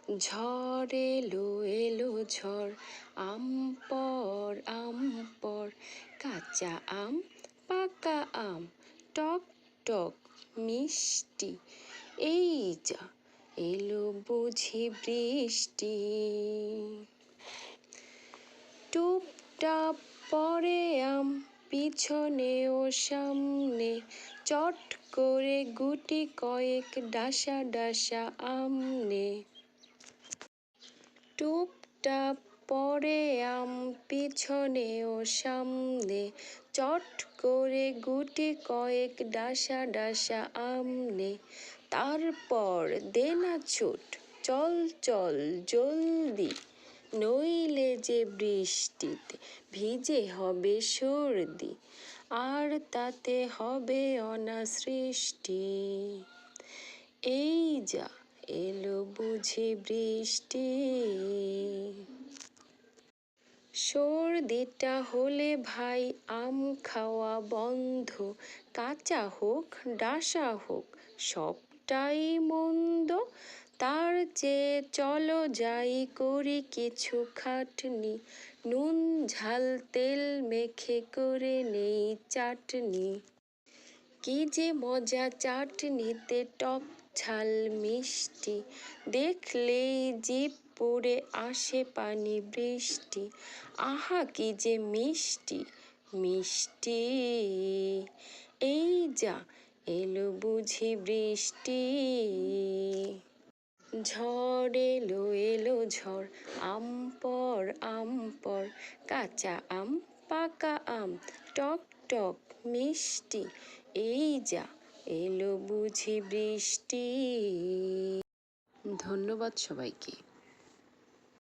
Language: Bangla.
ঝড় এলো এলো ঝড়, আম পর কাঁচা আম পাকা আম, টক টক মিষ্টি, এই যা এলো বুঝি বৃষ্টি। টুপটাপ পরে আম, পিছনে ও সামনে, চট করে গুটি কয়েক ডাসা ডাসা আম নে। টুপটাপ পরে আম, পিছনে ও সামনে, চট করে গুটি কয়েক ডাসা ডাসা আম নে। তারপর দে না ছুট, চল চল জলদি, নইলে যে বৃষ্টিতে ভিজে হবে সর্দি, আর তাতে হবে অনাসৃষ্টি। এই যা এলো বুঝি বৃষ্টি। সর্দিটা হলে ভাই আম খাওয়া বন্ধ, কাঁচা হোক ডাসা হোক সবটাই মন্দ। তার চেয়ে চলো যাই করি কিছু খাটনি, নুন ঝাল তেল মেখে করে নেই চাটনি। কি যে মজা চাটনিতে, টক ঝাল মিষ্টি, দেখলেই জিভ পুড়ে আসে পানি বৃষ্টি। আহা কি যে মিষ্টি মিষ্টি, এই যা এলো বুঝি বৃষ্টি। ঝড় এলো এলো ঝড়, আম পর কাঁচা আম পাকা আম, টক টক মিষ্টি, এই যা এলো বুঝি বৃষ্টি। ধন্যবাদ সবাইকে।